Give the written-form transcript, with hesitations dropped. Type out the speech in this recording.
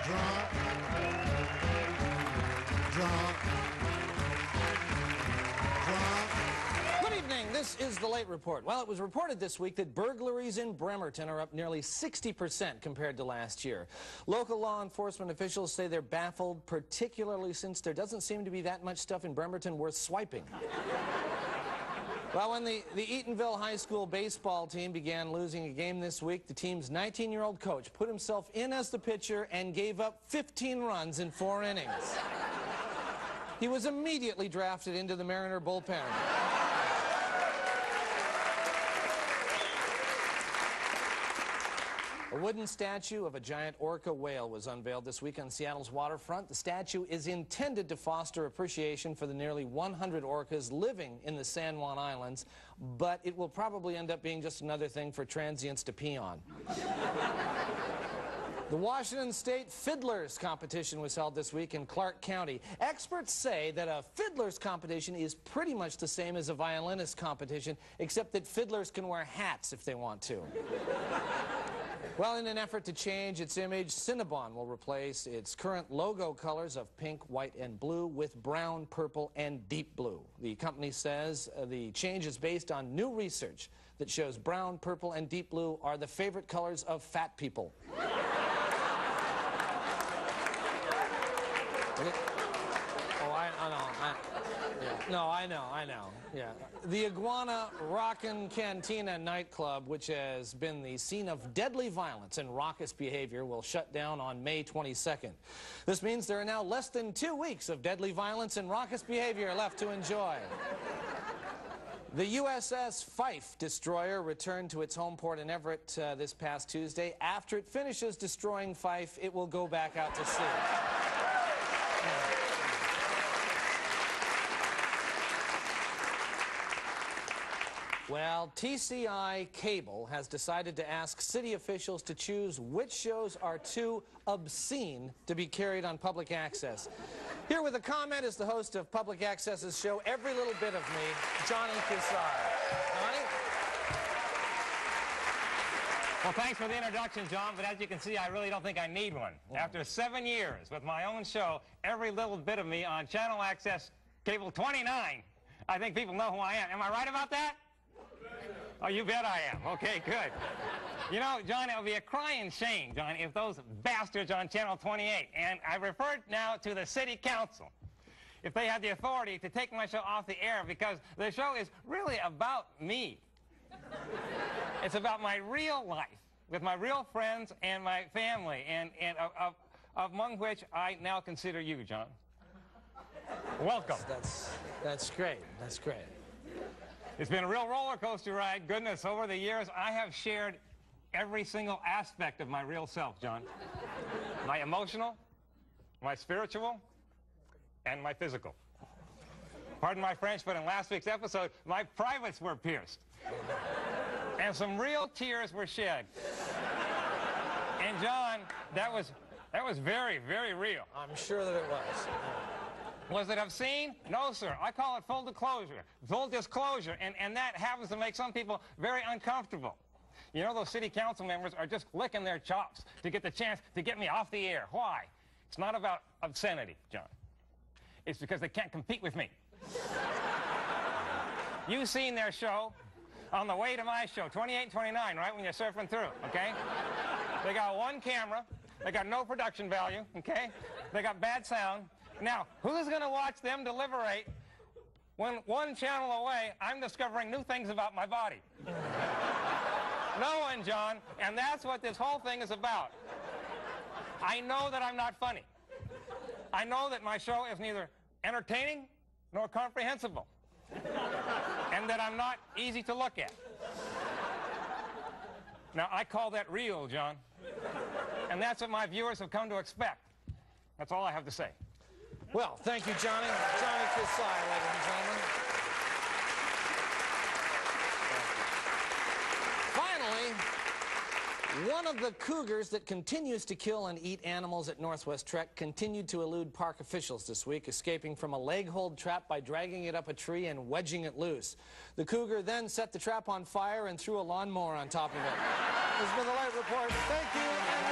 drunk, drunk, drunk. Good evening. This is the Late Report. Well, it was reported this week that burglaries in Bremerton are up nearly 60% compared to last year. Local law enforcement officials say they're baffled, particularly since there doesn't seem to be that much stuff in Bremerton worth swiping. Well, when the Eatonville High School baseball team began losing a game this week, the team's 19-year-old coach put himself in as the pitcher and gave up 15 runs in 4 innings. He was immediately drafted into the Mariner bullpen. A wooden statue of a giant orca whale was unveiled this week on Seattle's waterfront. The statue is intended to foster appreciation for the nearly 100 orcas living in the San Juan Islands, but it will probably end up being just another thing for transients to pee on. The Washington State Fiddlers competition was held this week in Clark County. Experts say that a fiddlers competition is pretty much the same as a violinist competition, except that fiddlers can wear hats if they want to. Well, in an effort to change its image, Cinnabon will replace its current logo colors of pink, white, and blue with brown, purple, and deep blue. The company says the change is based on new research that shows brown, purple, and deep blue are the favorite colors of fat people. I know. Yeah. The Iguana Rocking Cantina nightclub, which has been the scene of deadly violence and raucous behavior, will shut down on May 22nd. This means there are now less than 2 weeks of deadly violence and raucous behavior left to enjoy. The USS Fife Destroyer returned to its home port in Everett this past Tuesday. After it finishes destroying Fife, it will go back out to sea. Well, TCI Cable has decided to ask city officials to choose which shows are too obscene to be carried on public access. Here with a comment is the host of Public Access's show, Every Little Bit of Me, John Litkinsi. Johnny? Well, thanks for the introduction, John, but as you can see, I really don't think I need one. After 7 years with my own show, Every Little Bit of Me on Channel Access Cable 29, I think people know who I am. Am I right about that? Oh, you bet I am. Okay, good. You know, John, it would be a crying shame, John, if those bastards on Channel 28, and I refer now to the City Council, if they had the authority to take my show off the air, because the show is really about me. It's about my real life, with my real friends and my family, and among which I now consider you, John. Welcome. That's great. That's great. It's been a real roller coaster ride. Goodness, over the years, I have shared every single aspect of my real self, John. My emotional, my spiritual, and my physical. Pardon my French, but in last week's episode, my privates were pierced. And some real tears were shed. And John, that was very, very real. I'm sure that it was. Was it obscene? No, sir. I call it full disclosure, and that happens to make some people very uncomfortable. You know, those city council members are just licking their chops to get the chance to get me off the air. Why? It's not about obscenity, John. It's because they can't compete with me. You've seen their show on the way to my show, 28 and 29, right, when you're surfing through, okay? They got one camera. They got no production value, okay? They got bad sound. Now, who's going to watch them deliberate when one channel away, I'm discovering new things about my body? No one, John, and that's what this whole thing is about. I know that I'm not funny. I know that my show is neither entertaining nor comprehensible, and that I'm not easy to look at. Now, I call that real, John, and that's what my viewers have come to expect. That's all I have to say. Well, thank you, Johnny. Johnny Litkinsi, ladies and gentlemen. Finally, one of the cougars that continues to kill and eat animals at Northwest Trek continued to elude park officials this week, escaping from a leg hold trap by dragging it up a tree and wedging it loose. The cougar then set the trap on fire and threw a lawnmower on top of it. This has been the Late Report. Thank you, and